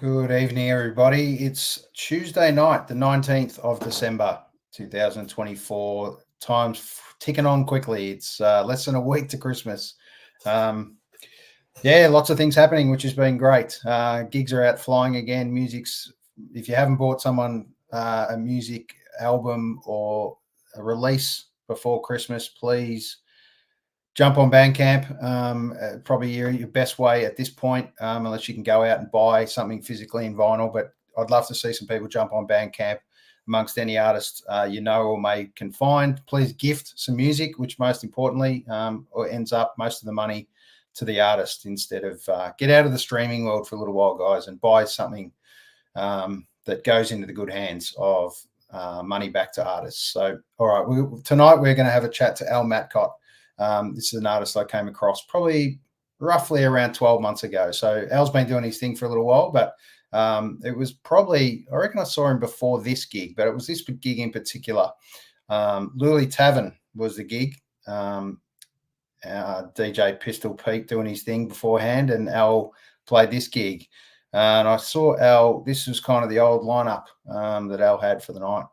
Good evening, everybody. It's Tuesday night, the 19th of December, 2024. Time's ticking on quickly. It's less than a week to Christmas. Lots of things happening, which has been great. Gigs are out flying again. If you haven't bought someone a music album or a release before Christmas, please jump on Bandcamp. Probably your best way at this point, unless you can go out and buy something physically in vinyl. But I'd love to see some people jump on Bandcamp amongst any artist or can find. Please gift some music, which most importantly ends up most of the money to the artist instead of get out of the streaming world for a little while, guys, and buy something that goes into the good hands of money back to artists. So, all right, tonight we're going to have a chat to Matcott. This is an artist I came across probably roughly around 12 months ago. So Al's been doing his thing for a little while, but it was probably, I reckon I saw him before this gig, but it was this gig in particular. Lully Tavern was the gig. DJ Pistol Pete doing his thing beforehand, and Al played this gig. And I saw Al, this was kind of the old lineup that Al had for the night.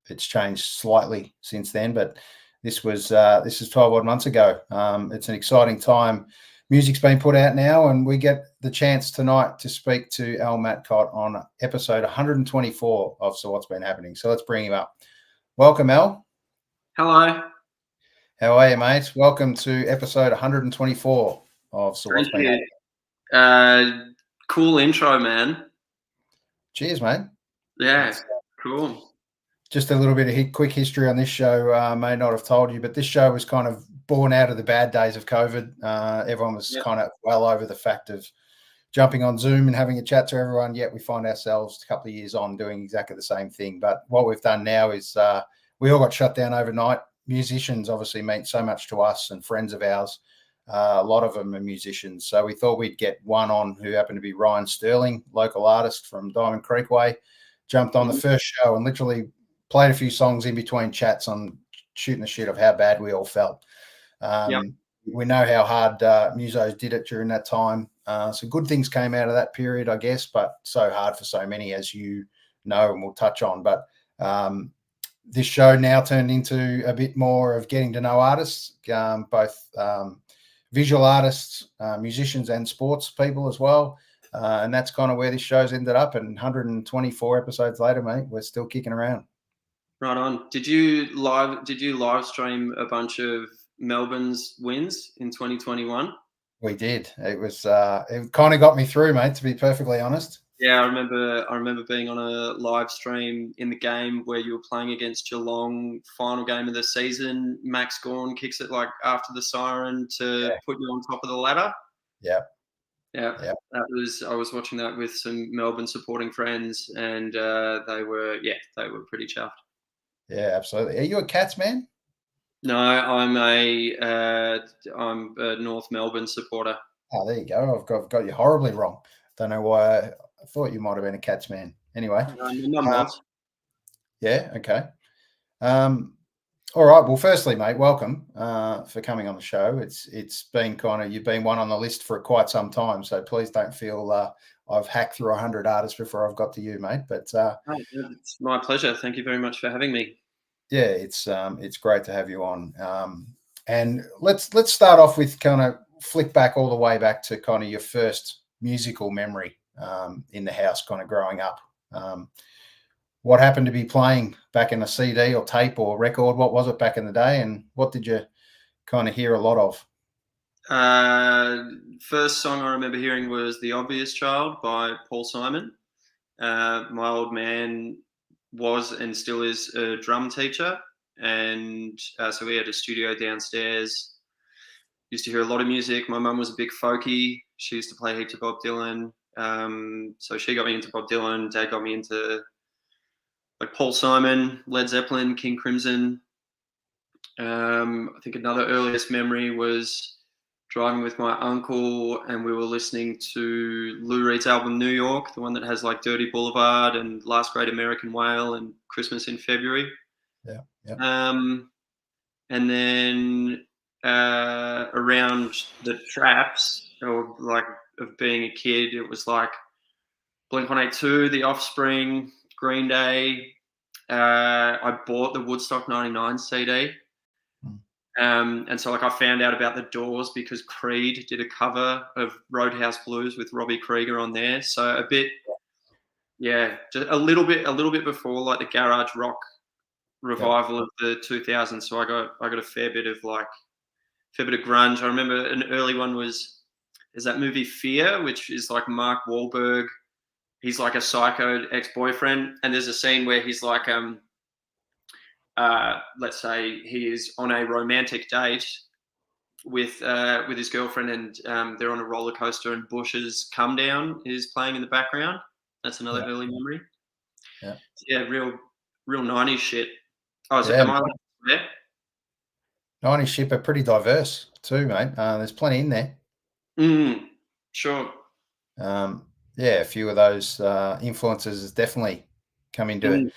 It's changed slightly since then, but this is 12 odd months ago. It's an exciting time. Music's been put out now, and we get the chance tonight to speak to Al Matcott on episode 124 of So What's Been Happening. So let's bring him up. Welcome, Al. Hello. How are you, mate? Welcome to episode 124 of So What's Been Happening. Cool intro, man. Cheers, mate. Yeah, cool. Just a little bit of quick history on this show. May not have told you, but this show was kind of born out of the bad days of COVID. Everyone was kind of well over the fact of jumping on Zoom and having a chat to everyone, yet we find ourselves a couple of years on doing exactly the same thing. But what we've done now is we all got shut down overnight. Musicians obviously mean so much to us and friends of ours. A lot of them are musicians. So we thought we'd get one on who happened to be Ryan Sterling, local artist from Diamond Creek Way, jumped on the first show and literally played a few songs in between chats on shooting the shit of how bad we all felt. We know how hard musos did it during that time. So good things came out of that period, I guess, but so hard for so many, as you know, and we'll touch on. But this show now turned into a bit more of getting to know artists, both visual artists, musicians, and sports people as well. And that's kind of where this show's ended up. And 124 episodes later, mate, we're still kicking around. Right on. Did you live stream a bunch of Melbourne's wins in 2021? We did. It was it kind of got me through, mate, to be perfectly honest. Yeah, I remember being on a live stream in the game where you were playing against Geelong, final game of the season. Max Gawn kicks it like after the siren to put you on top of the ladder. Yeah. I was watching that with some Melbourne supporting friends, and they were pretty chuffed. Yeah, absolutely. Are you a Cats man? No, I'm a North Melbourne supporter. Oh, there you go. I've got you horribly wrong. Don't know why. I thought you might have been a Cats man. Anyway. Yeah. Okay. All right. Well, firstly, mate, welcome for coming on the show. It's been you've been one on the list for quite some time, so please don't feel I've hacked through 100 artists before I've got to you, mate. But it's my pleasure. Thank you very much for having me. Yeah, it's great to have you on. And let's start off with kind of flick back all the way back to kind of your first musical memory in the house, kind of growing up. What happened to be playing back in a CD or tape or record? What was it back in the day, and what did you kind of hear a lot of? First song I remember hearing was "The Obvious Child" by Paul Simon. My old man was and still is a drum teacher, and so we had a studio downstairs. Used to hear a lot of music. My mum was a big folkie. She used to play heaps of Bob Dylan. So she got me into Bob Dylan. Dad got me into like Paul Simon, Led Zeppelin, King Crimson. I think another earliest memory was driving with my uncle, and we were listening to Lou Reed's album New York, the one that has like Dirty Boulevard and Last Great American Whale and Christmas in February. Yeah. And then around the traps, or like of being a kid, it was like Blink-182, The Offspring, Green Day. I bought the Woodstock '99 CD. And so I found out about the Doors because Creed did a cover of Roadhouse Blues with Robbie Krieger on there. So a bit, just a little bit before like the garage rock revival of the 2000s. So I got a fair bit of grunge. I remember an early one is that movie Fear, which is like Mark Wahlberg. He's like a psycho ex-boyfriend, and there's a scene where he's like, let's say he is on a romantic date with his girlfriend, and they're on a roller coaster, and Bush's "Come Down" is playing in the background. That's another early memory. Yeah, real 90s shit. Oh, am I there? 90s shit, but pretty diverse too, mate. There's plenty in there. Sure. A few of those influences has definitely come into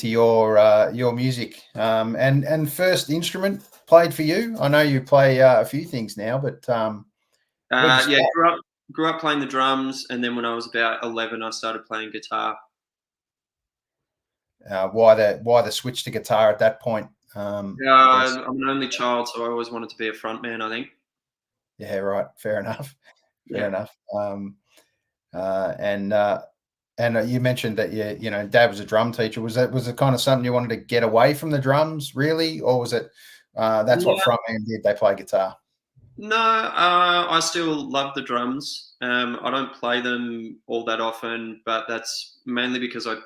your music. And first instrument played for you? I know you play a few things now, but grew up playing the drums, and then when I was about 11, I started playing guitar. Why the switch to guitar at that point? I'm an only child, so I always wanted to be a front man, I think. Yeah, right. Fair enough. Fair enough. And you mentioned that Dad was a drum teacher. Was it kind of something you wanted to get away from the drums, really, or was it that's what frontman did? They play guitar. No, I still love the drums. I don't play them all that often, but that's mainly because I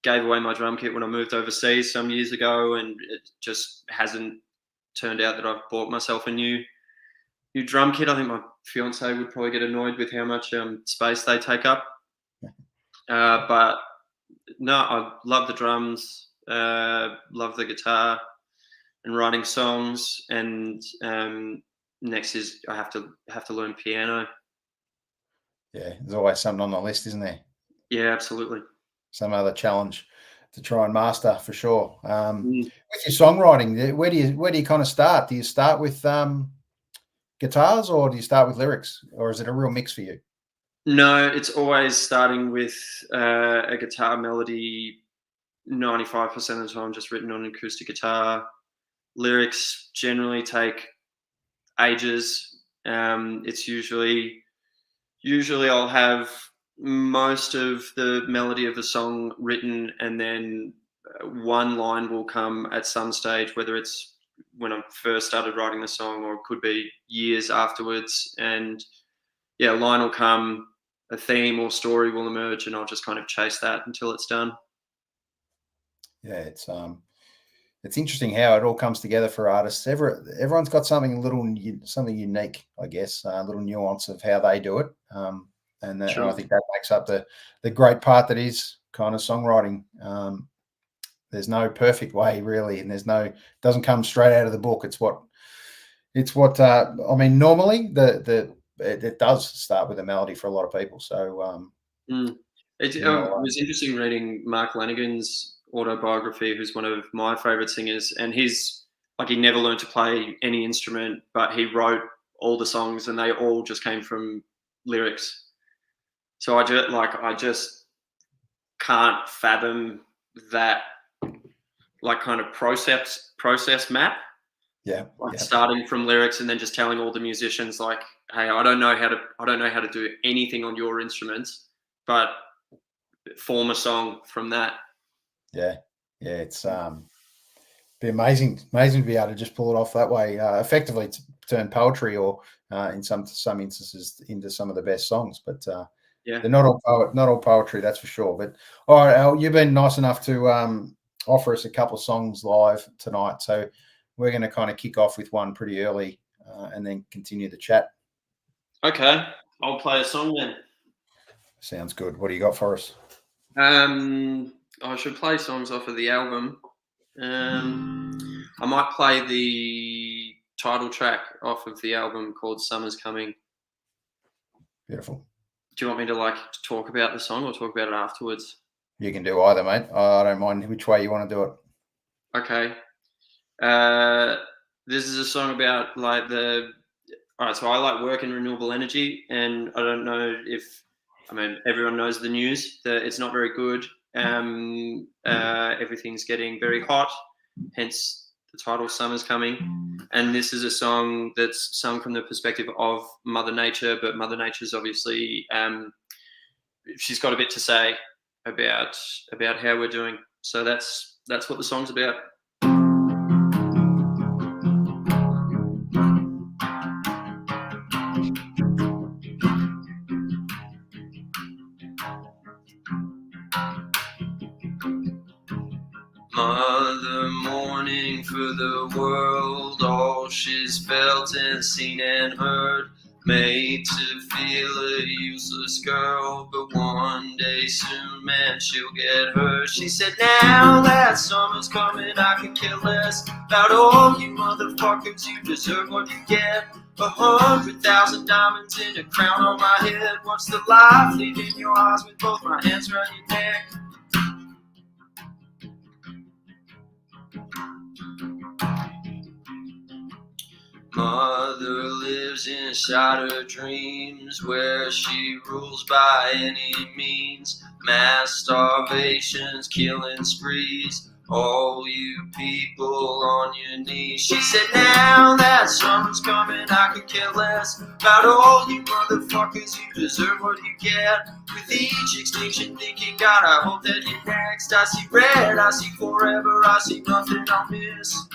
gave away my drum kit when I moved overseas some years ago, and it just hasn't turned out that I've bought myself a new drum kit. I think my fiance would probably get annoyed with how much space they take up. But no, I love the drums, love the guitar, and writing songs. And next is I have to learn piano. Yeah, there's always something on the list, isn't there? Yeah, absolutely. Some other challenge to try and master for sure. With your songwriting, where do you kind of start? Do you start with guitars, or do you start with lyrics, or is it a real mix for you? No, it's always starting with a guitar melody. 95% of the time, just written on acoustic guitar. Lyrics generally take ages. It's usually I'll have most of the melody of the song written, and then one line will come at some stage, whether it's when I first started writing the song or it could be years afterwards. And a line will come, a theme or story will emerge, and I'll just kind of chase that until it's done. Yeah, it's interesting how it all comes together for artists. Everyone's got something unique, I guess, a little nuance of how they do it. And I think that makes up the great part that is kind of songwriting. There's no perfect way, really, and doesn't come straight out of the book. It's what I mean. Normally, it does start with a melody for a lot of people. So it was interesting reading Mark Lanigan's autobiography, who's one of my favorite singers, and he's he never learned to play any instrument, but he wrote all the songs, and they all just came from lyrics. So I just can't fathom that kind of process map. Starting from lyrics and then just telling all the musicians hey, I don't know how to do anything on your instruments, but form a song from that. Yeah, it's be amazing to be able to just pull it off that way, effectively to turn poetry or in some instances into some of the best songs. But they're not all poetry, that's for sure. But all right, Al, you've been nice enough to offer us a couple of songs live tonight, so we're going to kind of kick off with one pretty early and then continue the chat. Okay, I'll play a song then. Sounds good. What do you got for us? I should play songs off of the album. I might play the title track off of the album called Summer's Coming. Beautiful. Do you want me to talk about the song or talk about it afterwards? You can do either, mate. I don't mind which way you want to do it. Okay. This is a song about all right, so I like work in renewable energy, and I don't know if I mean, everyone knows the news that it's not very good. Everything's getting very hot, hence the title "Summer's Coming." And this is a song that's sung from the perspective of Mother Nature, but Mother Nature's obviously she's got a bit to say about how we're doing. So that's what the song's about. Mother mourning for the world, all she's felt and seen and heard, made to feel a useless girl, but one day soon, man, she'll get hurt. She said, now that summer's coming, I can care less about all you motherfuckers, you deserve what you get. 100,000 diamonds in a crown on my head, what's the life leaving your eyes with both my hands around your neck? Mother lives inside her dreams, where she rules by any means. Mass starvations, killing sprees, all you people on your knees. She said, now that summer's coming, I could care less about all you motherfuckers, you deserve what you get. With each extinction thinking, God, I hope that you're next. I see red, I see forever, I see nothing I'll miss.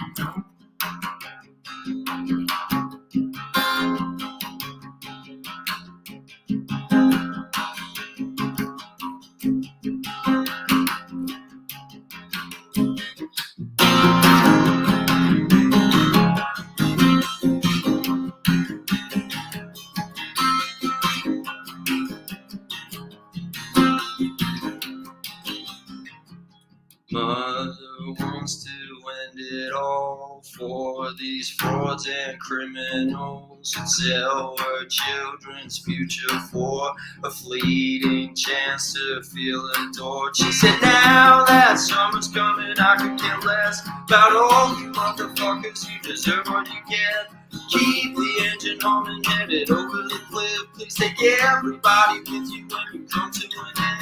Mother wants to end it all for these frauds and criminals who sell her children's future for a fleeting chance to feel adored. She said, now that summer's coming, I could care less about all you motherfuckers, you deserve what you get. Keep the engine humming, headed over the cliff. Please take everybody with you when you come to an end.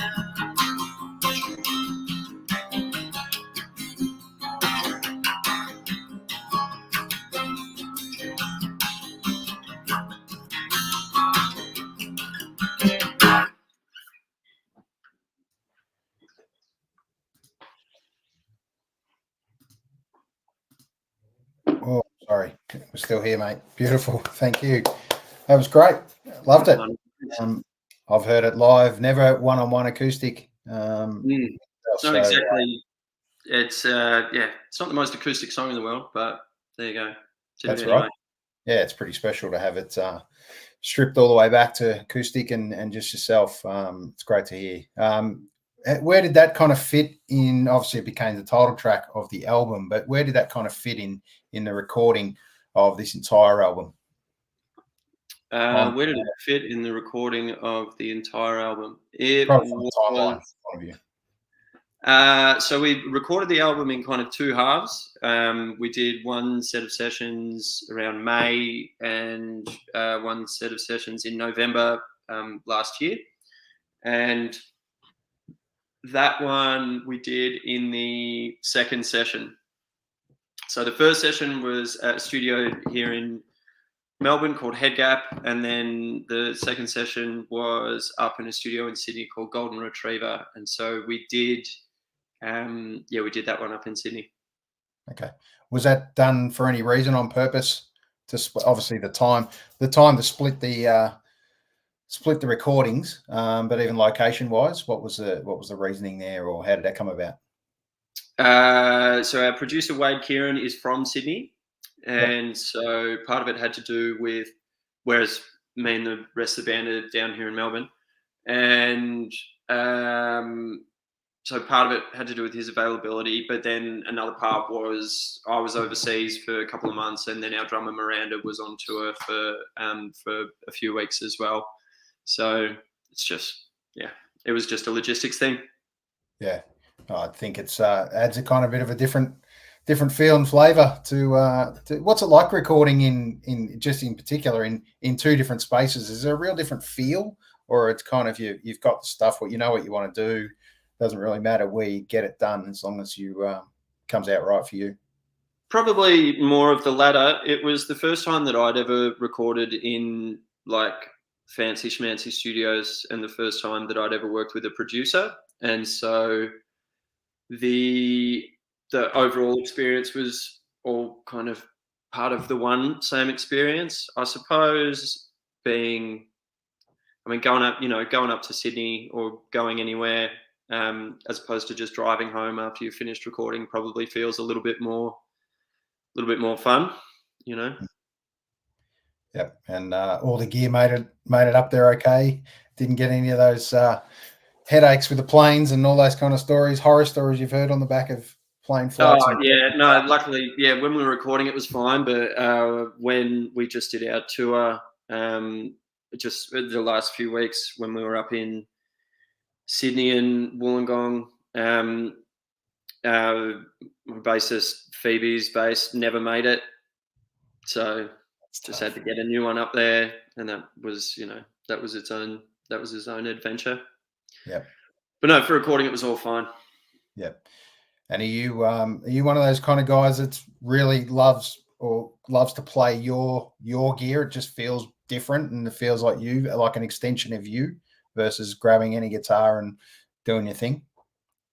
Oh, sorry. We're still here, mate. Beautiful. Thank you. That was great. Loved it. I've heard it live, never one-on-one acoustic. It's not exactly. It's it's not the most acoustic song in the world, but there you go. That's right. Yeah, it's pretty special to have it stripped all the way back to acoustic and just yourself. It's great to hear. Where did that kind of fit in? Obviously, it became the title track of the album, but where did that kind of fit in the recording of this entire album? Where did it fit in the recording of the entire album? It probably from the timeline point of view. So we recorded the album in kind of two halves. We did one set of sessions around May and one set of sessions in November last year. And that one we did in the second session. So the first session was at a studio here in Melbourne called Head Gap, and then the second session was up in a studio in Sydney called Golden Retriever. And so we did we did that one up in Sydney. Okay. Was that done for any reason, on purpose? To obviously the time to split the recordings, but even location wise, what was the reasoning there, or how did that come about? So our producer Wade Keighran is from Sydney, and so part of it had to do with, whereas me and the rest of the band are down here in Melbourne, and so part of it had to do with his availability, but then another part was I was overseas for a couple of months, and then our drummer Miranda was on tour for a few weeks as well. So it's just, it was just a logistics thing. Yeah, I think it's adds a kind of bit of a different feel and flavour to what's it like recording in particular in two different spaces? Is there a real different feel or it's kind of you've got the stuff, what you know what you want to do. Doesn't really matter where you get it done as long as you comes out right for you. Probably more of the latter. It was the first time that I'd ever recorded in like fancy schmancy studios, and the first time that I'd ever worked with a producer. And so the overall experience was all kind of part of the one same experience, I suppose. Going up to Sydney or going anywhere, as opposed to just driving home after you've finished recording, probably feels a little bit more fun, you know. Yep, and all the gear made it up there okay. Didn't get any of those headaches with the planes and all those kind of horror stories you've heard on the back of plane flights. Oh yeah, no, luckily, yeah, when we were recording it was fine, but when we just did our tour, just the last few weeks when we were up in Sydney and Wollongong, bassist Phoebe's bass never made it, so just had to get a new one up there, and that was his own adventure. Yeah, but no, for recording it was all fine. Yep. And are you one of those kind of guys that really loves to play your gear? It just feels different and it feels like an extension of you versus grabbing any guitar and doing your thing?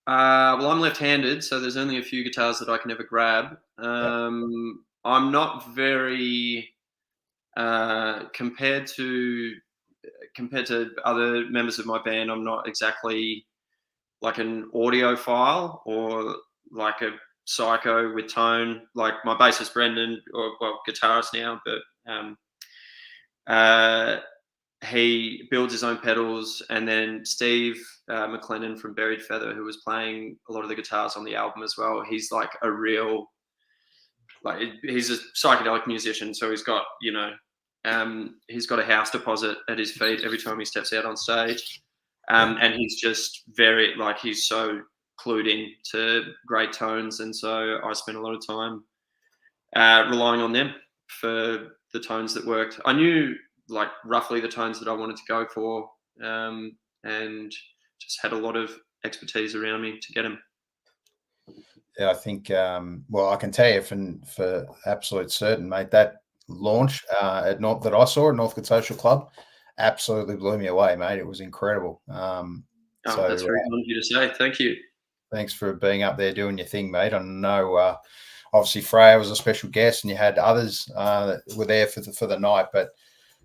Well, I'm left-handed, so there's only a few guitars that I can ever grab. I'm not very compared to other members of my band. I'm not exactly like an audiophile or like a psycho with tone, like my bassist Brendan, or guitarist now, but he builds his own pedals. And then Steve McLennan from Buried Feather, who was playing a lot of the guitars on the album as well, he's like a real, he's a psychedelic musician, so he's got a house deposit at his feet every time he steps out on stage. And he's just he's so clued in to great tones. And so I spent a lot of time relying on them for the tones that worked. I knew roughly the tones that I wanted to go for, and just had a lot of expertise around me to get them. Yeah, I think, I can tell you for absolute certain, mate, that launch that I saw at Northcote Social Club absolutely blew me away, mate. It was incredible. That's very kind of you to say. Thank you. Thanks for being up there doing your thing, mate. I know, obviously, Freya was a special guest, and you had others that were there for the night. But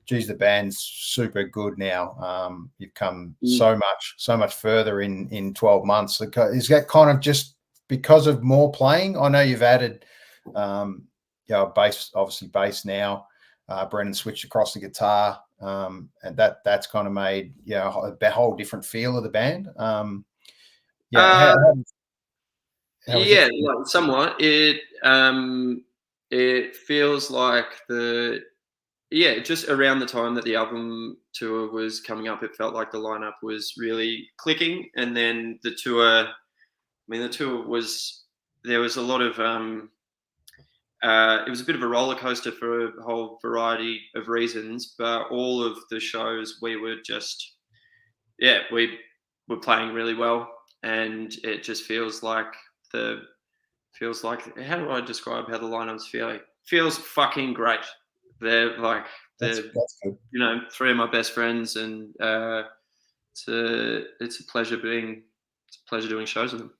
geez, the band's super good now. You've come so much further in 12 months. Is that kind of just because of more playing? I know you've added, bass, obviously bass now. Brendan switched across the guitar. And that's kind of made a whole different feel of the band. Somewhat. It feels like just around the time that the album tour was coming up, it felt like the lineup was really clicking. And then the tour was, there was a lot of it was a bit of a roller coaster for a whole variety of reasons, but all of the shows we were just, we were playing really well, and it just feels like how do I describe how the lineup's feeling? Feels fucking great. They're that's good. Three of my best friends, and it's a pleasure doing shows with them.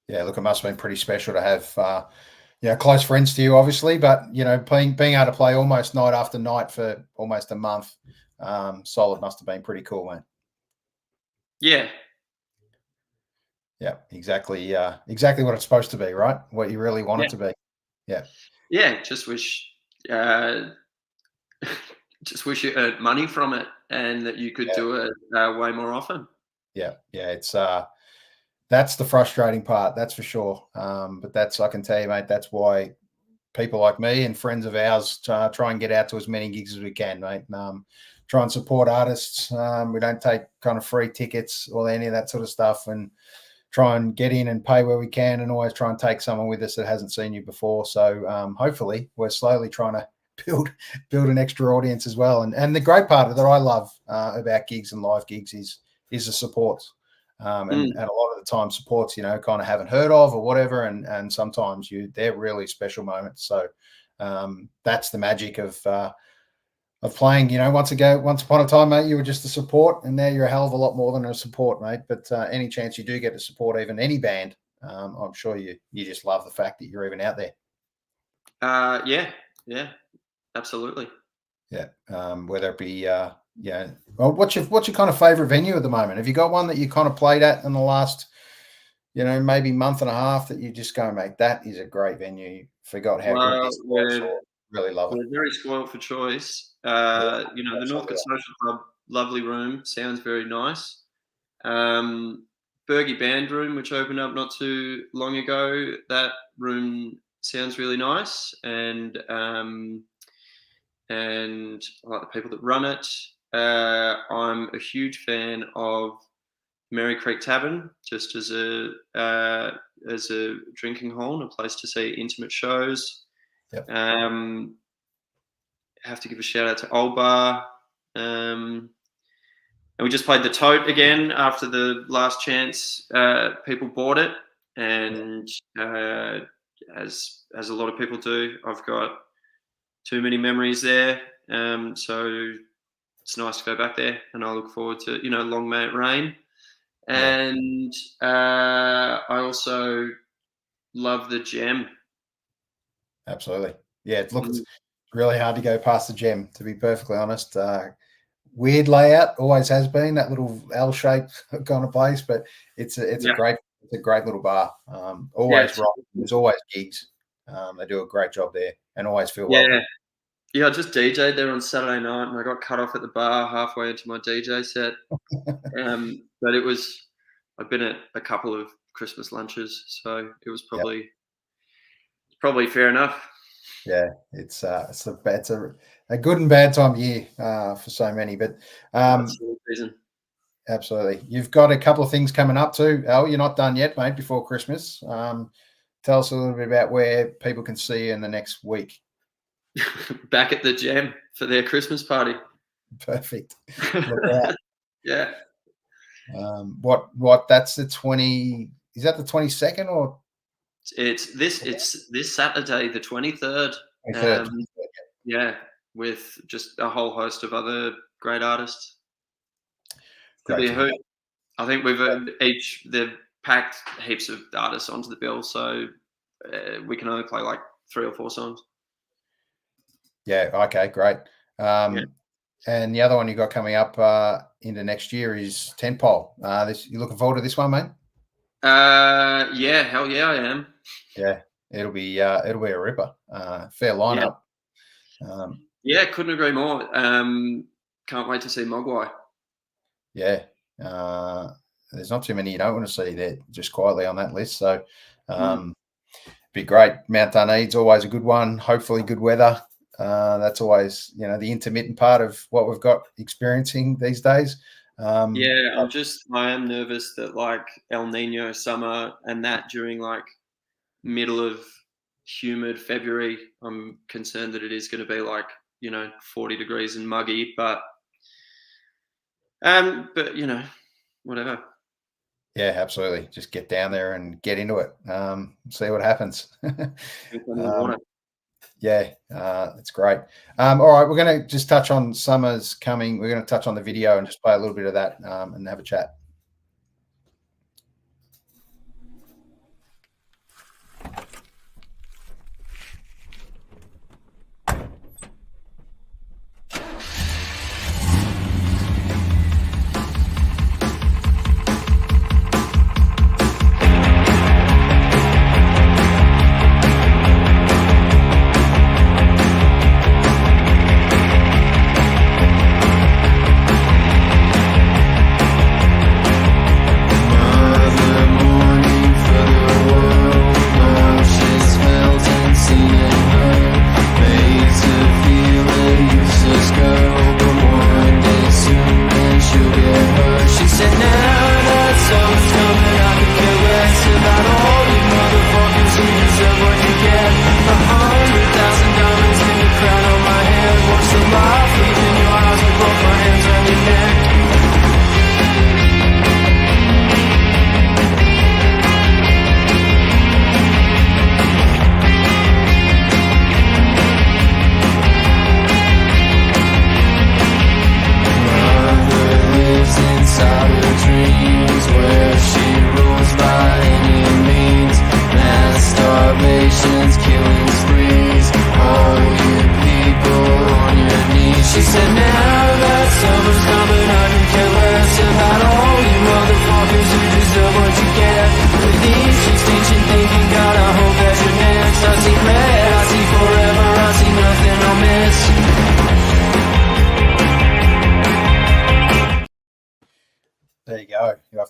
Yeah, look, it must have been pretty special to have close friends to you, obviously, but being able to play almost night after night for almost a month, solid, must have been pretty cool, mate. Yeah, exactly what it's supposed to be, right? What you really want it to be. Just wish you earned money from it, and that you could do it way more often. It's that's the frustrating part, that's for sure. But I can tell you, mate, that's why people like me and friends of ours try and get out to as many gigs as we can, mate. Try and support artists. We don't take kind of free tickets or any of that sort of stuff, and try and get in and pay where we can, and always try and take someone with us that hasn't seen you before. So hopefully we're slowly trying to build an extra audience as well. And the great part that I love about gigs and live gigs is the supports. And a lot of the time supports, kind of haven't heard of or whatever. And sometimes they're really special moments. So that's the magic of playing. Once upon a time, mate, you were just a support, and now you're a hell of a lot more than a support, mate. But any chance you do get to support even any band, I'm sure you just love the fact that you're even out there. Yeah, absolutely. Yeah. Whether it be well, what's your kind of favorite venue at the moment? Have you got one that you kind of played at in the last, maybe month and a half that you just go, mate, that is a great venue. Forgot how good this was. Really love it. We're very spoiled for choice. The Northcote Social Club, lovely room, sounds very nice. Boogie Band Room, which opened up not too long ago, that room sounds really nice, and I like the people that run it. I'm a huge fan of Merry Creek Tavern, just as a drinking hall and a place to see intimate shows. Yep. Have to give a shout out to Old Bar. And we just played the Tote again after the last chance. People bought it, and as a lot of people do, I've got too many memories there. So it's nice to go back there, and I look forward to, long may it rain. And I also love the Gem. Absolutely. Yeah, it's really hard to go past the Gem, to be perfectly honest. Weird layout, always has been, that little L-shaped kind of place, but it's a great little bar. Always rock. There's always gigs. They do a great job there, and always feel welcome. Yeah, I just DJ'd there on Saturday night, and I got cut off at the bar halfway into my DJ set. But I've been at a couple of Christmas lunches, so it was probably fair enough. Yeah, it's a good and bad time of year for so many, but absolutely. You've got a couple of things coming up too. Al, you're not done yet, mate. Before Christmas, tell us a little bit about where people can see you in the next week. Back at the Gem for their Christmas party. Perfect. Yeah. What? That's the 20. Is that the 22nd or? It's this Saturday, the 23rd. Yeah, with just a whole host of other great artists. I think they've packed heaps of artists onto the bill, so we can only play like 3 or 4 songs. Yeah. Okay. Great. And the other one you got coming up into next year is Tentpole. You looking forward to this one, mate? Yeah. Hell yeah, I am. Yeah. It'll be a ripper. Fair lineup. Yeah. Couldn't agree more. Can't wait to see Mogwai. Yeah. There's not too many you don't want to see there just quietly on that list. So be great. Mount Dunedin's always a good one. Hopefully good weather. That's always, the intermittent part of what we've got experiencing these days. I am nervous that like El Nino summer and that during like middle of humid February, I'm concerned that it is going to be like, 40 degrees and muggy, but whatever. Yeah, absolutely. Just get down there and get into it. See what happens. Yeah, it's great. All right, we're going to just touch on summer's coming. We're going to touch on the video and just play a little bit of that and have a chat.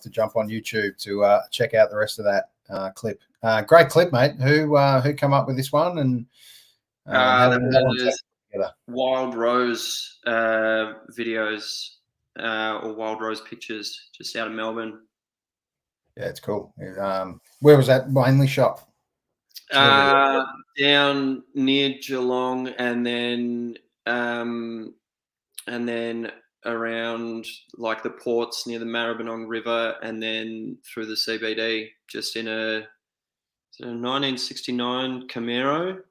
to jump on YouTube to check out the rest of that clip. Great clip, mate. Who come up with this one? And how did that one take together? Wild Rose videos or Wild Rose pictures, just out of Melbourne. Yeah, it's cool. Where was that mainly shot? Down near Geelong, and then around like the ports near the Maribyrnong River, and then through the CBD, just in a 1969 Camaro.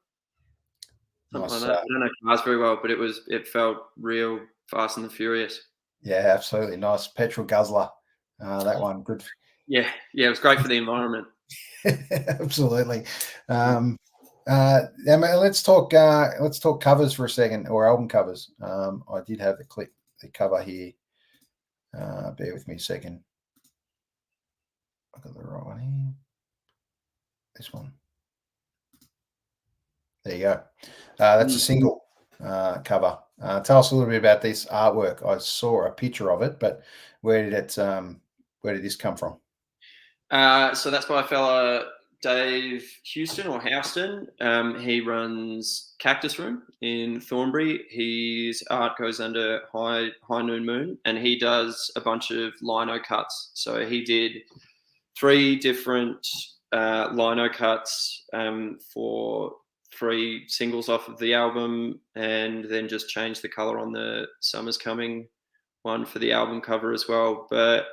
Something like that. I don't know cars very well, but it felt real Fast and the Furious. Yeah, absolutely. Nice petrol guzzler. That one, good. Yeah, it was great for the environment. Absolutely. Let's talk covers for a second, or album covers. I did have the cover here. Bear with me a second. I got the right one here. This one. There you go. That's a single cover. Tell us a little bit about this artwork. I saw a picture of it, but where did this come from? So that's by a fella, Dave Houston. He runs Cactus Room in Thornbury. His art goes under High Noon Moon, and he does a bunch of lino cuts. So he did 3 different lino cuts for 3 singles off of the album, and then just changed the color on the Summer's Coming one for the album cover as well. But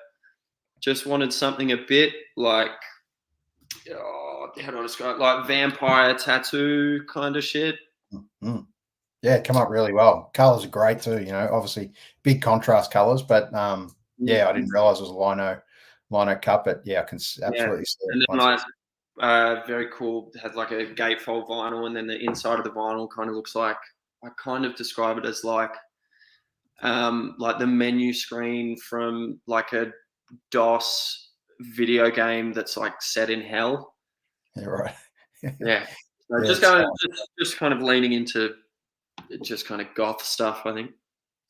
just wanted something a bit like, how do I describe it? Like vampire tattoo kind of shit. Mm-hmm. Yeah, come up really well. Colors are great too. Obviously big contrast colors, but I didn't realize it was a lino cut, but yeah, I can absolutely see it. And then very cool. Had like a gatefold vinyl, and then the inside of the vinyl kind of looks like, I kind of describe it as like the menu screen from like a DOS video game that's like set in hell. Yeah, right. Yeah. So just kind of leaning into just kind of goth stuff, I think.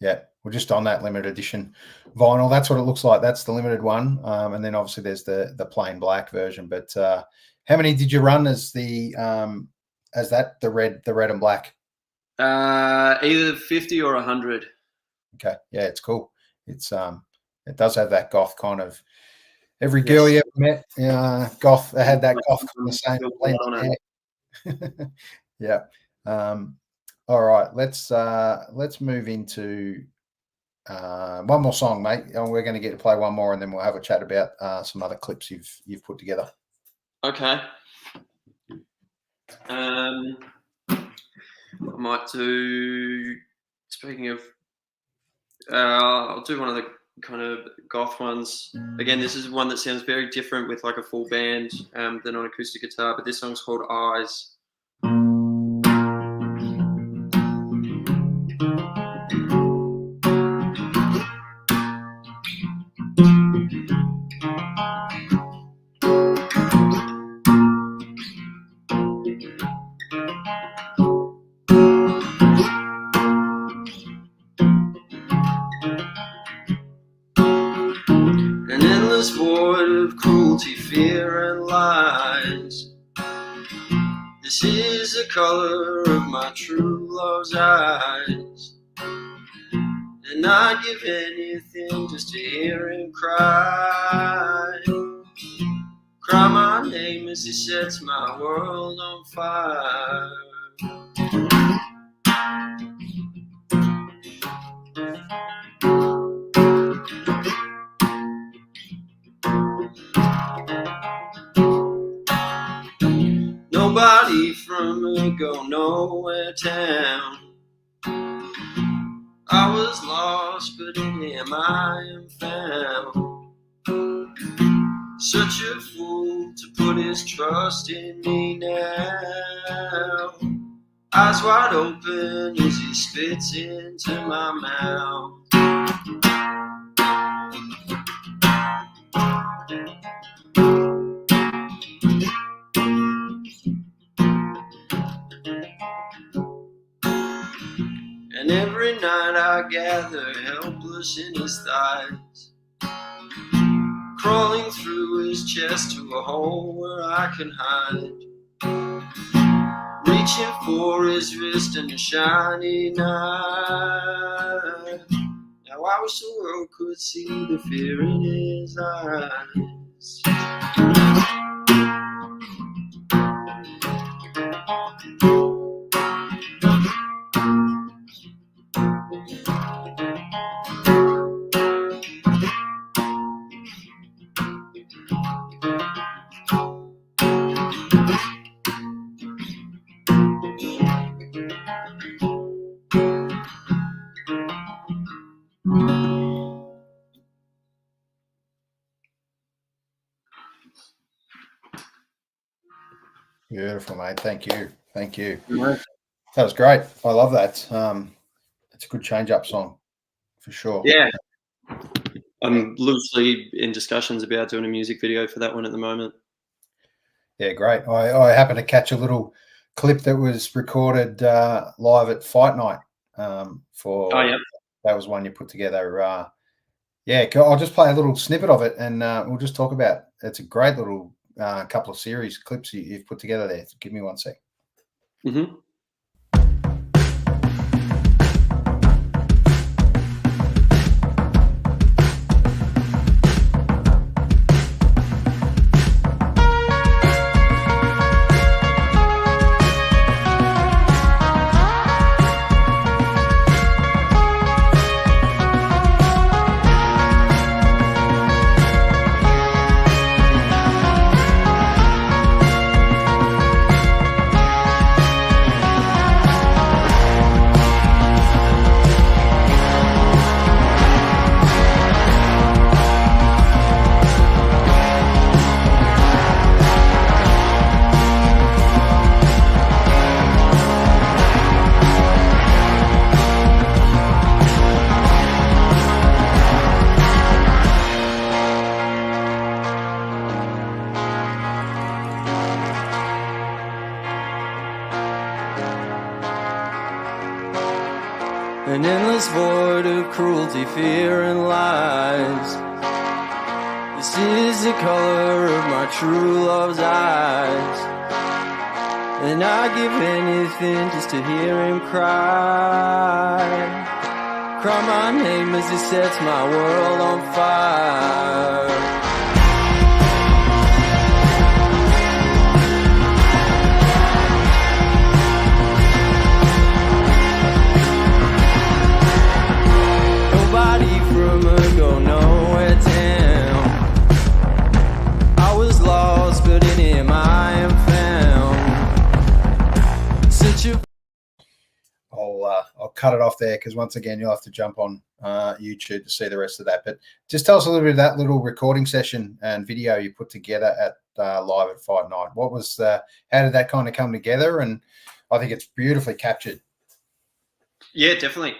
Yeah, we're just on that limited edition vinyl. That's what it looks like. That's the limited one, and then obviously there's the plain black version. But how many did you run as the red and black? Either 50 or 100. Okay, yeah, it's cool. It's it does have that goth kind of. Every girl you ever met, goth. They had that goth kind of same blend. Yeah. All right, let's move into one more song, mate. We're going to get to play one more, and then we'll have a chat about some other clips you've put together. Okay. I might do. Speaking of, I'll do one of the kind of goth ones. Again, this is one that sounds very different with like a full band than on acoustic guitar. But this song's called Eyes. Void of cruelty, fear, and lies. This is the color of my true love's eyes, and I'd give anything just to hear him cry. Cry my name as he sets my world on fire. Nobody from a go nowhere town. I was lost, but in him I am found. Such a fool to put his trust in me now. Eyes wide open as he spits into my mouth. And every night I gather helpless in his thighs, crawling through his chest to a hole where I can hide. Reaching for his wrist in a shiny knife. Now I wish the world could see the fear in his eyes. Beautiful, mate. Thank you. Thank you. Right. That was great. I love that. It's a good change-up song for sure. Yeah. I'm loosely in discussions about doing a music video for that one at the moment. Yeah, great. I happened to catch a little clip that was recorded live at Fight Night. That was one you put together. Yeah, I'll just play a little snippet of it, and we'll just talk about it. It's a great little couple of series clips you've put together there. Give me one sec. Mm-hmm. An endless void of cruelty, fear and lies. This is the color of my true love's eyes, and I'd give anything just to hear him cry. Cry my name as he sets my world on fire. Nobody from a go nowhere town. I was lost, but in him I am found. Such a I'll cut it off there because once again you'll have to jump on YouTube to see the rest of that. But just tell us a little bit of that little recording session and video you put together at live at Fight Night. What was how did that kind of come together? And I think it's beautifully captured. Yeah, definitely.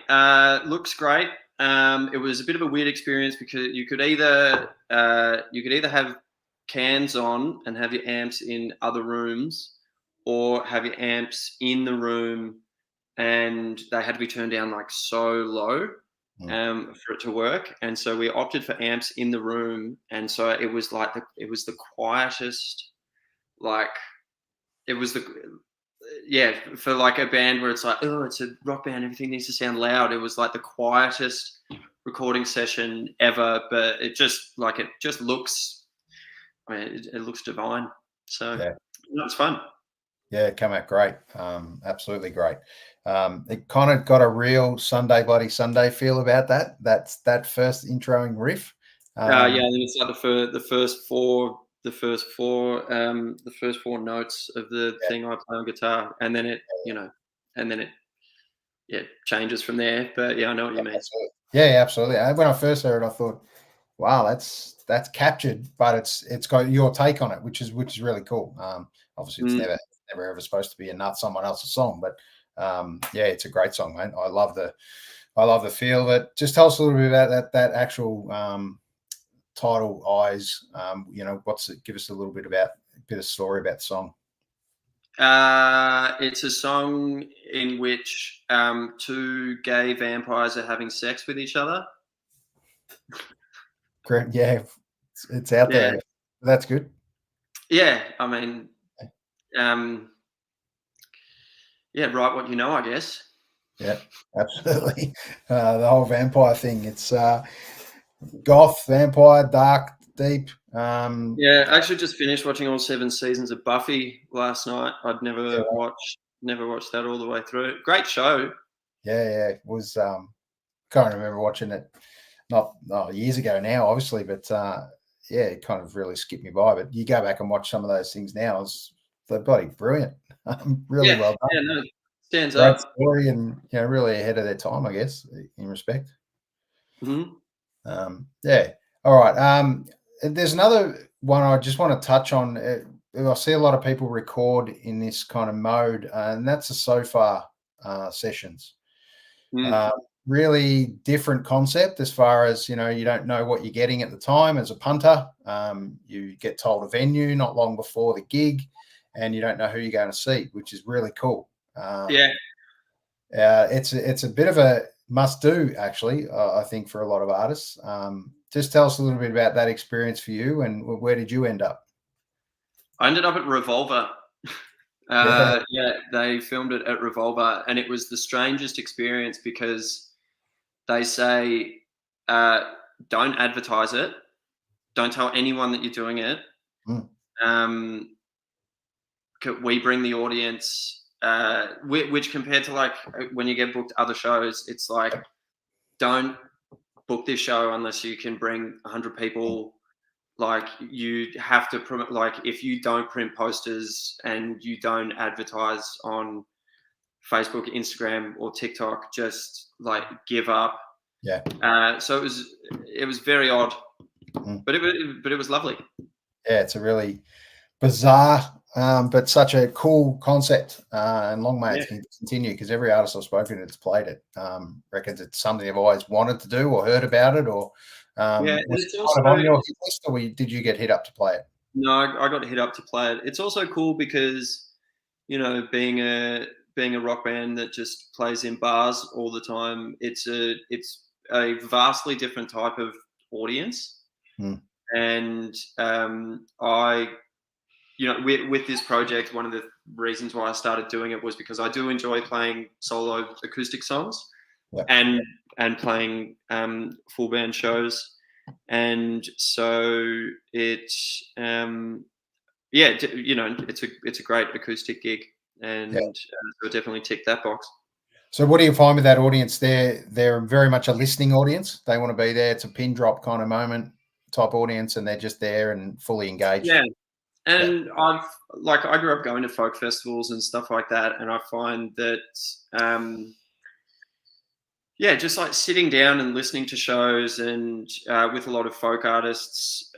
Looks great. It was a bit of a weird experience because you could either have cans on and have your amps in other rooms, or have your amps in the room and they had to be turned down like so low for it to work. And so we opted for amps in the room, and so it was like it was the quietest, like it was for like a band where it's like, oh, it's a rock band, everything needs to sound loud. It was like the quietest recording session ever, but it just looks, I mean, it looks divine. So yeah, it's fun. Yeah, it came out great. Absolutely great. It kind of got a real Sunday Bloody Sunday feel about that. That's that first introing riff. Yeah, and it's like the first four notes of the thing I play on guitar, and then it changes from there. But yeah, I know what you mean. Absolutely. Yeah, absolutely. When I first heard it, I thought, wow, that's captured, but it's got your take on it, which is really cool. Obviously, it's never ever supposed to be a someone else's song, but yeah, it's a great song, mate. I love the feel of it. Just tell us a little bit about that actual title, Eyes. Give us a little bit of story about the song. It's a song in which two gay vampires are having sex with each other. Great, yeah, It's out there. That's good. Yeah, I mean, write what you know, I guess. Yeah, absolutely. The whole vampire thing. It's goth, vampire, dark, deep. I actually just finished watching all 7 seasons of Buffy last night. I'd never watched that all the way through. Great show. Yeah. It was can't remember watching it not years ago now, obviously, but it kind of really skipped me by. But you go back and watch some of those things now, they're bloody brilliant. Really well done. Yeah, no, stands Great up. story, and really ahead of their time, I guess, in respect. Mm-hmm. All right. There's another one I just want to touch on. I see a lot of people record in this kind of mode, and that's the sofa sessions. Really different concept as far as, you don't know what you're getting at the time as a punter. You get told a venue not long before the gig, and you don't know who you're going to see, which is really cool. It's a bit of a must-do, actually, I think, for a lot of artists. Just tell us a little bit about that experience for you, and where did you end up? I ended up at Revolver. They filmed it at Revolver, and it was the strangest experience because they say, don't advertise it. Don't tell anyone that you're doing it. We bring the audience, which compared to like when you get booked other shows, it's like, don't book this show unless you can bring 100 people. Like, you have to promote, like, if you don't print posters and you don't advertise on Facebook, Instagram, or TikTok, just like give up. So it was very odd, but it was lovely. Yeah, it's a really bizarre but such a cool concept, and long may it continue, because every artist I've spoken to that's played it reckons it's something they've always wanted to do or heard about it, or was it also on your hit list, or did you get hit up to play it? No, I got hit up to play it. It's also cool because, being a rock band that just plays in bars all the time, it's a vastly different type of audience. And with this project, one of the reasons why I started doing it was because I do enjoy playing solo acoustic songs and playing full band shows. And so it's it's a great acoustic gig, and so it definitely ticked that box. So what do you find with that audience? They're very much a listening audience. They want to be there. It's a pin drop kind of moment type audience, and they're just there and fully engaged. Yeah. And I grew up going to folk festivals and stuff like that, and I find that just like sitting down and listening to shows, and with a lot of folk artists,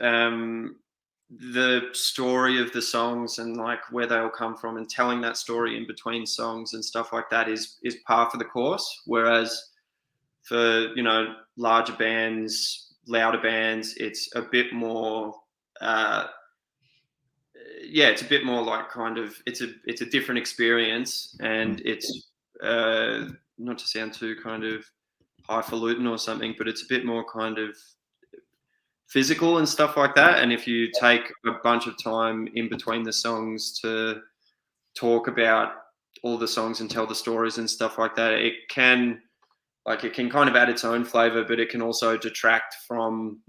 the story of the songs and like where they all come from, and telling that story in between songs and stuff like that is par for the course. Whereas for larger bands, louder bands, it's a bit more it's a bit more like it's a different experience, and it's not to sound too kind of highfalutin or something, but it's a bit more kind of physical and stuff like that. And if you take a bunch of time in between the songs to talk about all the songs and tell the stories and stuff like that, it can kind of add its own flavor, but it can also detract from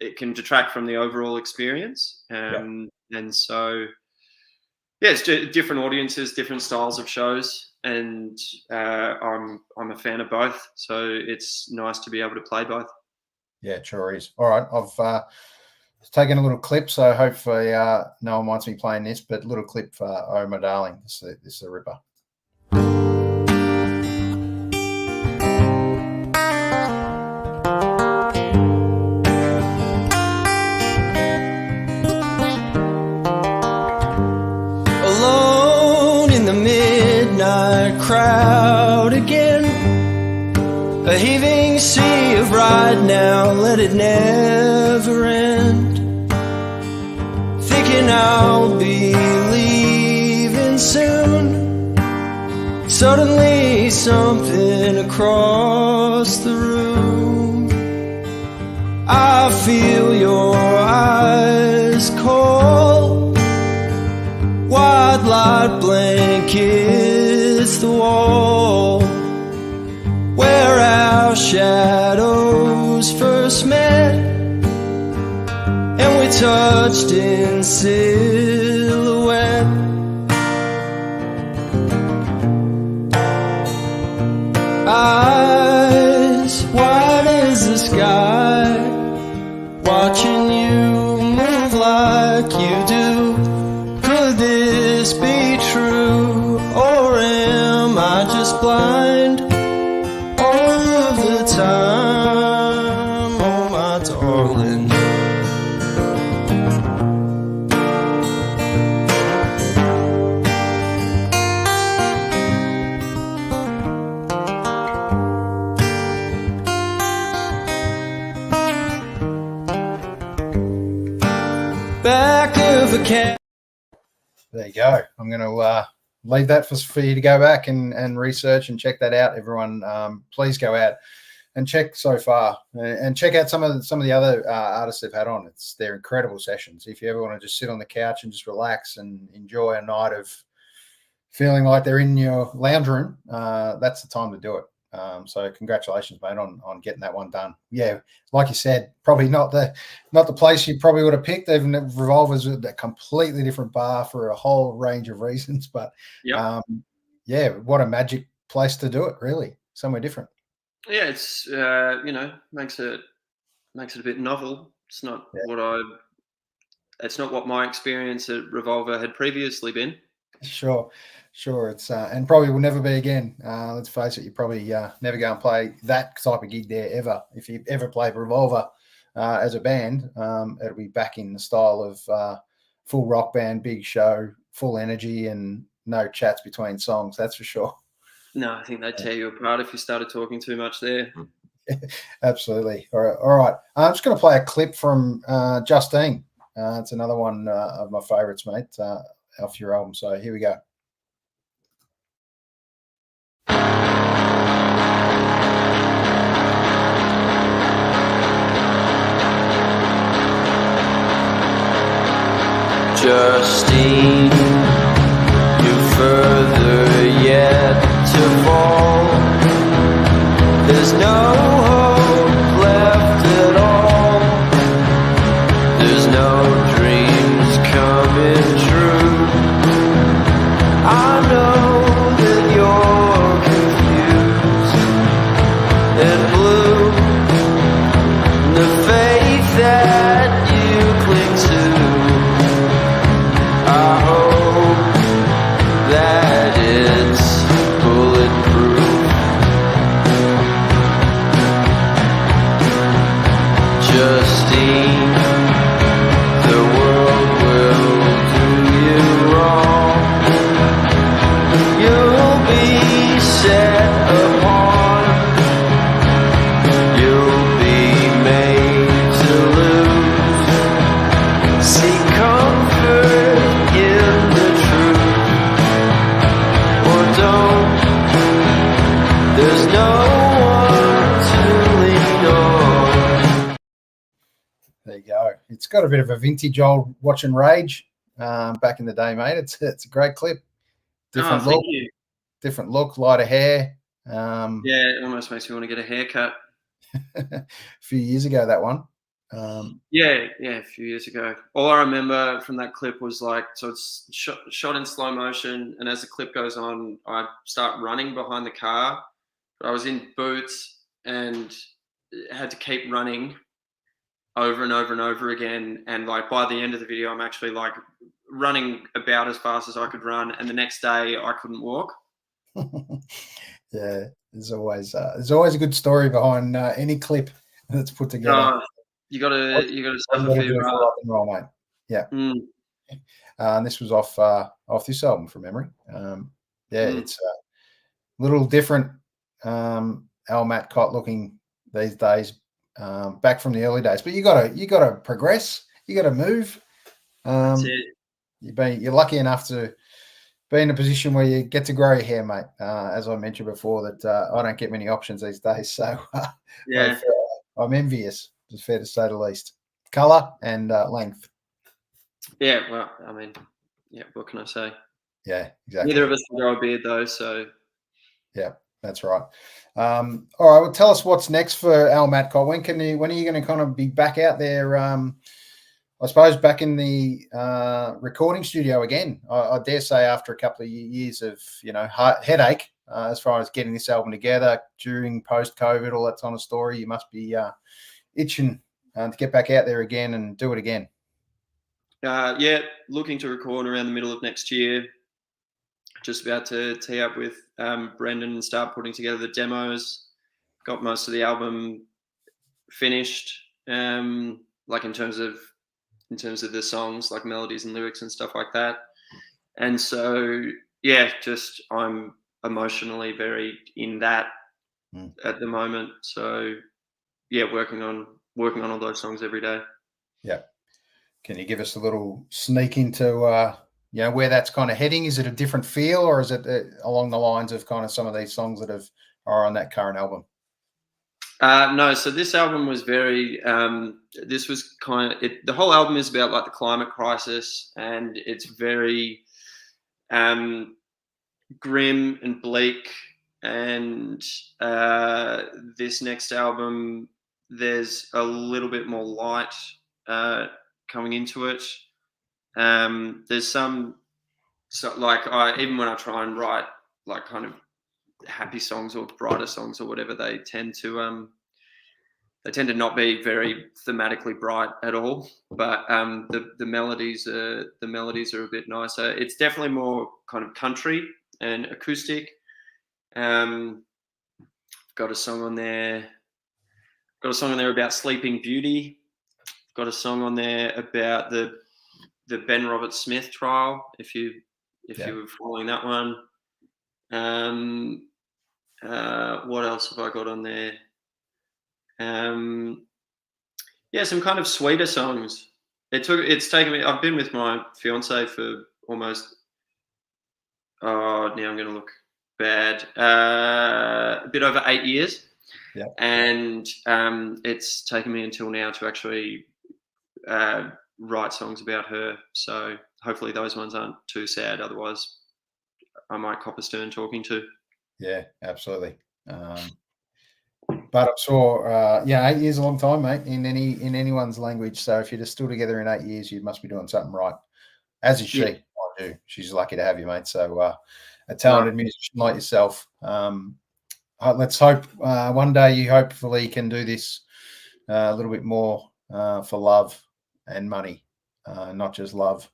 the overall experience. And so, it's different audiences, different styles of shows, and I'm a fan of both. So it's nice to be able to play both. Yeah, it sure is. All right, I've taken a little clip, so hopefully no one wants me playing this, but a little clip for Oh My Darling. This is a ripper. Crowd again, a heaving sea of right now, let it never end. Thinking I'll be leaving soon, suddenly something across the room. I feel your eyes cold, white light blankets the wall where our shadows first met, and we touched in silhouette. Eyes white as the sky, watching you move like you do. Could this be true, or am I just blind all of the time? Oh, my darling. Back of a cat. There you go. I'm going to leave that for you to go back and research and check that out. Everyone, please go out and check so far and check out some of the other artists they've had on. They're incredible sessions. If you ever want to just sit on the couch and just relax and enjoy a night of feeling like they're in your lounge room, that's the time to do it. So congratulations, mate, on getting that one done. Yeah, like you said, probably not the place you probably would have picked. Even Revolver's a completely different bar for a whole range of reasons. But Yep. Yeah, what a magic place to do it, really. Somewhere different. Yeah, it's makes it a bit novel. It's not it's not what my experience at Revolver had previously been. Sure. It's and probably will never be again. Let's face it, you probably never go and play that type of gig there ever. If you ever played Revolver as a band, it'll be back in the style of full rock band, big show, full energy, and no chats between songs. That's for sure. No, I think they'd tear you apart if you started talking too much there. Absolutely. All right. I'm just going to play a clip from Justine. It's another one of my favourites, mate, off your album. So here we go. Justine, you further yet to fall. There's no hope left at all. There's no dreams coming true. I know that you're confused and blue. The faith that you cling to, I hope that it's bulletproof. Justine, the world will do you wrong. You'll be set upon. You'll be made to lose. Seek comfort in the truth, or don't. There's no one to lean on. There you go. It's got a bit of a vintage old Watch and Rage back in the day, mate. It's a great clip. Different look. Thank you. Different look, lighter hair. Yeah, it almost makes me want to get a haircut. A few years ago, that one. Yeah, a few years ago. All I remember from that clip was so it's shot in slow motion, and as the clip goes on, I start running behind the car. I was in boots and had to keep running over and over and over again. And by the end of the video, I'm actually running about as fast as I could run. And the next day, I couldn't walk. Yeah, there's always a good story behind any clip that's put together. You gotta suffer for your art. Roll, mate. Yeah. And this was off this album from memory. It's a little different. Matcott looking these days, back from the early days. But you gotta progress. You gotta move. That's it. You're lucky enough to be in a position where you get to grow your hair, mate. As I mentioned before, that I don't get many options these days. So I'm envious. It's fair to say the least. Color and length. Yeah, well, I mean, yeah, what can I say? Yeah, exactly. Neither of us can grow a beard though, so. Yeah, that's right. All right, well, tell us what's next for Al Matcott. When are you going to kind of be back out there? I suppose back in the recording studio again. I dare say after a couple of years of headache as far as getting this album together during post-COVID, all that kind of story, you must be itching to get back out there again and do it again. Yeah, looking to record around the middle of next year. Just about to tee up with Brendan and start putting together the demos. Got most of the album finished, like in terms of the songs, like melodies and lyrics and stuff like that. And so, yeah, just I'm emotionally very in that at the moment. So, yeah, working on all those songs every day. Yeah. Can you give us a little sneak into where that's kind of heading? Is it a different feel, or is it along the lines of kind of some of these songs that are on that current album? No, so this album was very. This was kind of the whole album is about like the climate crisis, and it's very grim and bleak. And this next album, there's a little bit more light coming into it. There's some, even when I try and write like kind of happy songs or brighter songs or whatever, they tend to not be very thematically bright at all. But the melodies are a bit nicer. It's definitely more kind of country and acoustic. Got a song on there. Got a song on there about Sleeping Beauty. Got a song on there about the Ben Robert Smith trial. If you were following that one. What else have I got on there? Some kind of sweeter songs. It's taken me. I've been with my fiance for almost. Oh, now I'm going to look bad. A bit over 8 years. Yeah. And it's taken me until now to actually write songs about her. So hopefully those ones aren't too sad. Otherwise, I might cop a stern talking to. Yeah, absolutely. But I'm sure, 8 years is a long time, mate, in anyone's language. So if you're just still together in 8 years, you must be doing something right. As is she. Yeah. I do. She's lucky to have you, mate. So a talented musician like yourself. Let's hope one day you hopefully can do this a little bit more for love and money, not just love.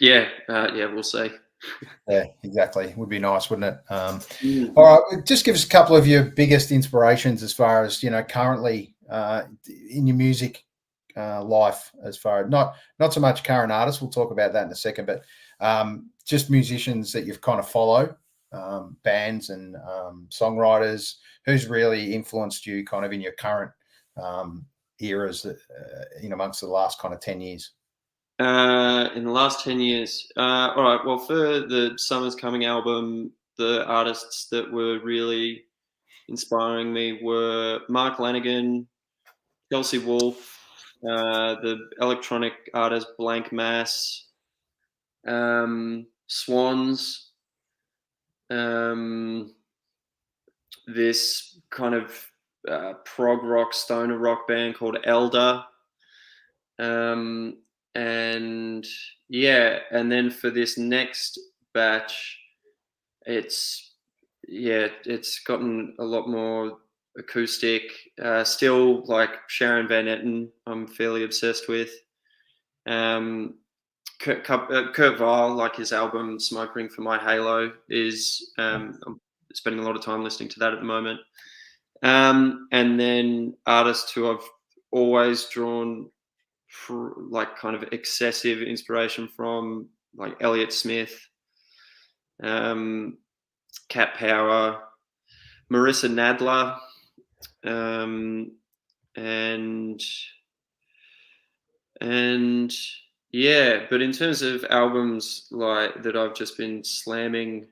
Yeah, we'll see. Yeah, exactly. Would be nice, wouldn't it? All right, just give us a couple of your biggest inspirations as far as currently in your music life. As far as not so much current artists, we'll talk about that in a second, but just musicians that you've kind of followed, bands and songwriters. Who's really influenced you, kind of in your current eras that amongst the last kind of 10 years? In the last 10 years. All right. Well, for the Summer's Coming album, the artists that were really inspiring me were Mark Lanigan, Kelsey Wolfe, the electronic artist Blank Mass, Swans, this kind of prog rock, stoner rock band called Elder. And then for this next batch, it's gotten a lot more acoustic. Still like Sharon Van Etten, I'm fairly obsessed with. Kurt Weill, like his album Smoke Ring for My Halo is, I'm spending a lot of time listening to that at the moment. And then artists who I've always drawn for like kind of excessive inspiration from, like Elliott Smith, Cat Power, Marissa Nadler, and yeah. But in terms of albums like that I've just been slamming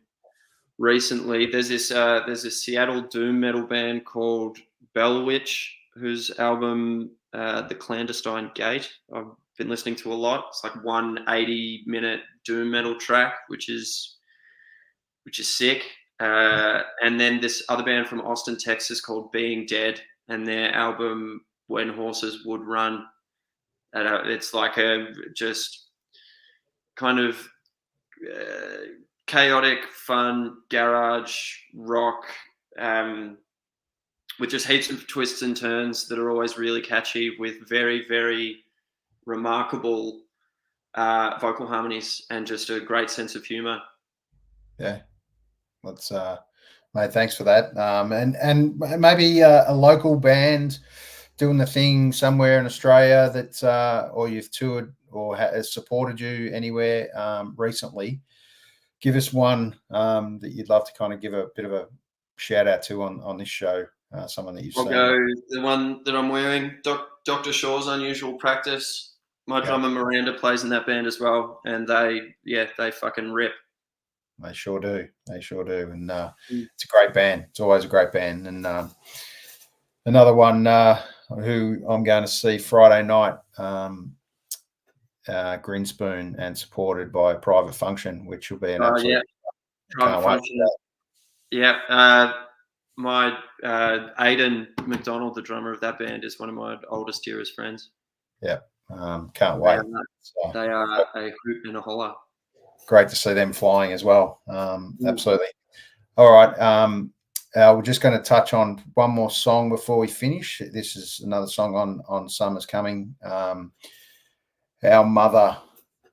recently, there's this Seattle doom metal band called Bellwitch whose album The Clandestine Gate I've been listening to a lot. It's like 180-minute doom metal track, which is sick. And then this other band from Austin, Texas called Being Dead, and their album When Horses Would Run. It's like a just kind of chaotic, fun garage rock with just heaps of twists and turns that are always really catchy, with very, very remarkable vocal harmonies and just a great sense of humor. Yeah, let's mate, thanks for that. And maybe a local band doing the thing somewhere in Australia that or you've toured or has supported you anywhere recently. Give us one that you'd love to kind of give a bit of a shout out to on this show. Someone that you've seen. I'll go the one that I'm wearing, Dr. Shaw's Unusual Practice. My drummer Miranda plays in that band as well, and they fucking rip. They sure do. And it's a great band. It's always a great band. And another one who I'm going to see Friday night, Grinspoon, and supported by Private Function, which will be an absolute. Private Function. Yeah. My Aidan McDonald, the drummer of that band, is one of my oldest, dearest friends. Yeah. Can't wait. They are a hoot and a holler. Great to see them flying as well. Absolutely. All right. We're just going to touch on one more song before we finish. This is another song on Summer's Coming. Our Mother,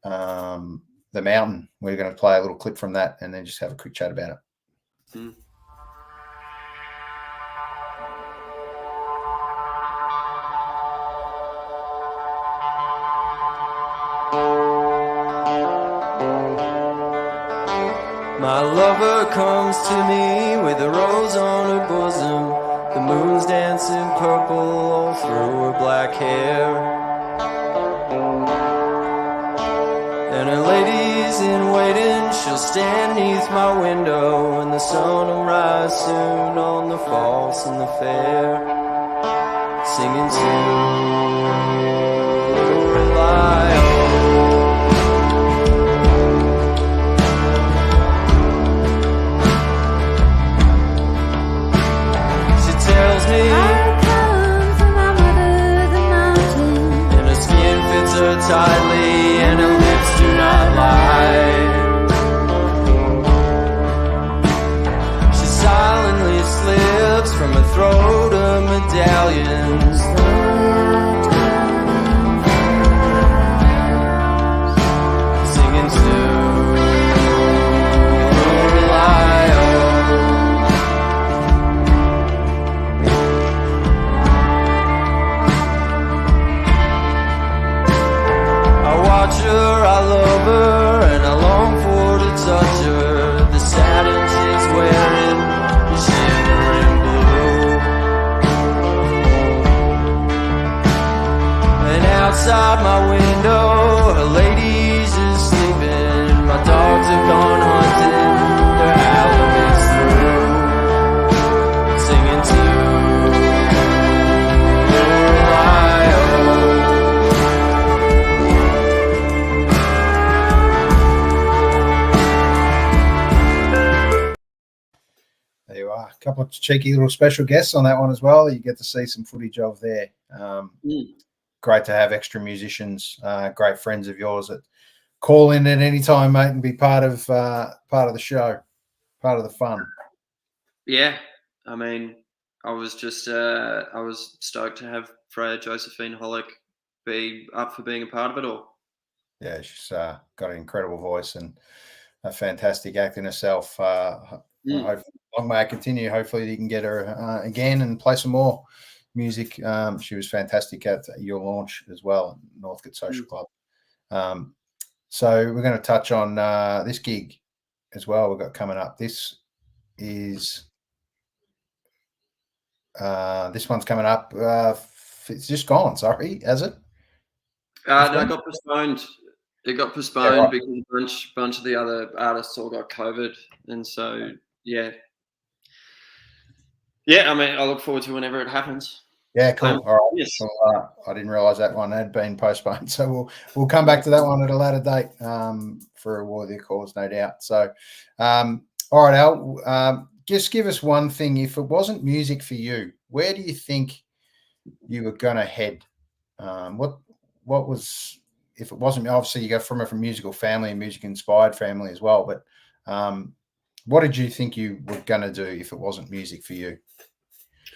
The Mountain. We're going to play a little clip from that and then just have a quick chat about it. My lover comes to me with a rose on her bosom. The moon's dancing purple all through her black hair. And her lady's in waiting, she'll stand neath my window, and the sun will rise soon on the false and the fair, singing to rely on. Tells me I come from my mother, the mountain, and her skin fits her tightly, and her lips do not lie. She silently slips from her throat a medallion, singing to rely on. Watch her, I love her, and I long for to touch her. The satin she's wearing is shimmering blue, and outside my window, her ladies is sleeping. My dogs have gone hunting, their hour is through, singing to rely on. There you are. A couple of cheeky little special guests on that one as well. You get to see some footage of there. Great to have extra musicians, great friends of yours that call in at any time, mate, and be part of the show, part of the fun. Yeah, I mean, I was just I was stoked to have Freya Josephine Hollick be up for being a part of it all. Yeah, she's got an incredible voice and a fantastic act in herself. Long may it continue. Hopefully you can get her again and play some more music. She was fantastic at your launch as well, Northcote Social Club. So we're going to touch on this gig as well we've got coming up. This is this one's coming up. It's just gone, sorry, has it? No, it got postponed. It got postponed because a bunch of the other artists all got COVID. And so, yeah. Yeah, I mean, I look forward to whenever it happens. Yeah, cool. All right. Yes. Well, I didn't realise that one had been postponed, so we'll come back to that one at a later date for a worthy cause, no doubt. So, all right, Al, just give us one thing. If it wasn't music for you, where do you think you were going to head? What was, if it wasn't, obviously you go from a musical family and music inspired family as well, but what did you think you were going to do if it wasn't music for you?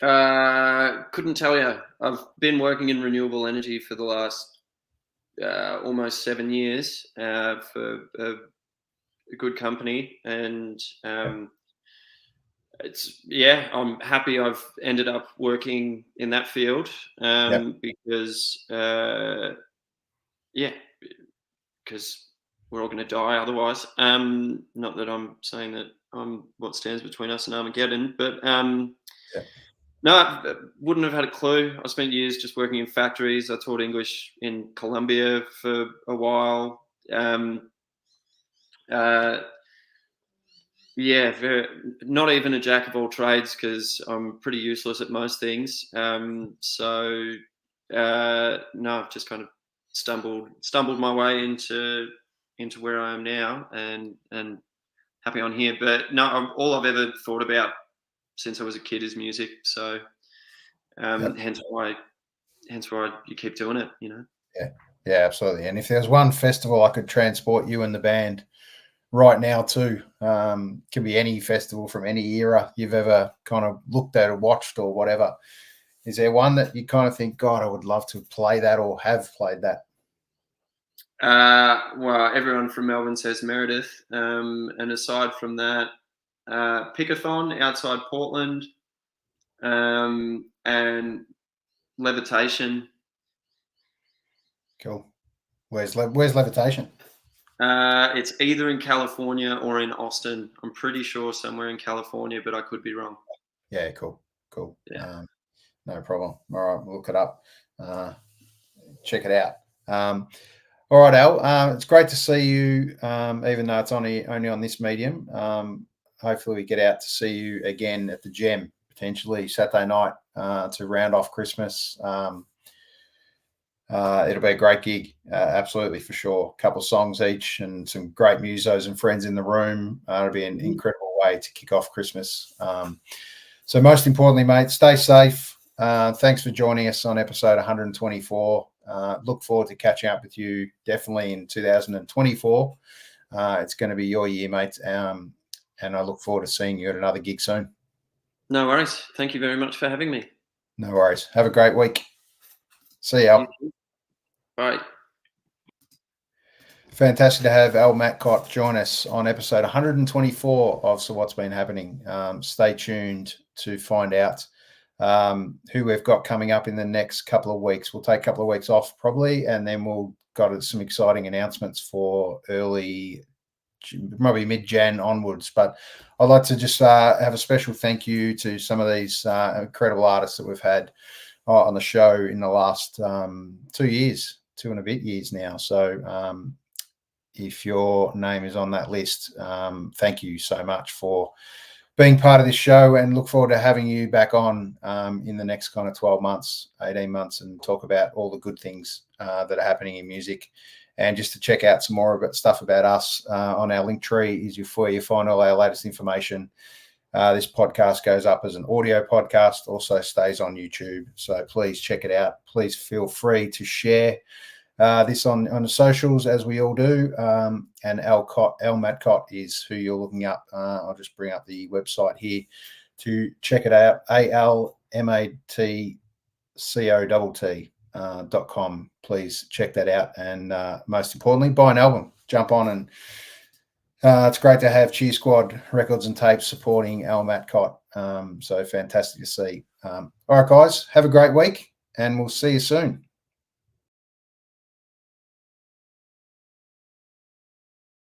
Couldn't tell you. I've been working in renewable energy for the last almost 7 years for a good company, and I'm happy I've ended up working in that field because we're all going to die otherwise. Not that I'm saying that I'm what stands between us and Armageddon, but no, I wouldn't have had a clue. I spent years just working in factories. I taught English in Colombia for a while. Not even a jack of all trades because I'm pretty useless at most things. No, I've just kind of stumbled my way into where I am now, and happy on here. But no, all I've ever thought about since I was a kid is music. So hence why you keep doing it, you know. Yeah, absolutely. And if there's one festival I could transport you and the band right now to, could be any festival from any era you've ever kind of looked at or watched or whatever. Is there one that you kind of think, God, I would love to play that or have played that? Well, everyone from Melbourne says Meredith. And aside from that, Pickathon outside Portland, and Levitation. Cool. Where's Levitation? It's either in California or in Austin. I'm pretty sure somewhere in California, but I could be wrong. Yeah, cool. Yeah. No problem. All right, we'll look it up. Check it out. All right, Al. It's great to see you, even though it's only on this medium. Hopefully we get out to see you again at the Gem, potentially Saturday night to round off Christmas. It'll be a great gig, absolutely, for sure. A couple of songs each and some great musos and friends in the room. It'll be an incredible way to kick off Christmas. So most importantly, mate, stay safe. Thanks for joining us on episode 124. Look forward to catching up with you definitely in 2024. It's going to be your year, mate. And I look forward to seeing you at another gig soon. No worries. Thank you very much for having me. No worries. Have a great week. See you, Al. Bye. Fantastic to have Al Matcott join us on episode 124 of So What's Been Happening. Stay tuned to find out who we've got coming up in the next couple of weeks. We'll take a couple of weeks off probably, and then we'll got some exciting announcements for early, maybe mid-Jan onwards. But I'd like to just have a special thank you to some of these incredible artists that we've had on the show in the last 2 years, 2 and a bit years now. So if your name is on that list, thank you so much for being part of this show, and look forward to having you back on in the next kind of 12 months, 18 months, and talk about all the good things that are happening in music. And just to check out some more about stuff about us on our link tree is where you find all our latest information. This podcast goes up as an audio podcast, also stays on YouTube. So please check it out. Please feel free to share this on the socials, as we all do. And Al Matcott is who you're looking up. I'll just bring up the website here to check it out. almatcott.com. Please check that out. And most importantly, buy an album. Jump on, and it's great to have Cheer Squad Records and Tapes supporting Al Matcott. So fantastic to see. All right, guys, have a great week, and we'll see you soon.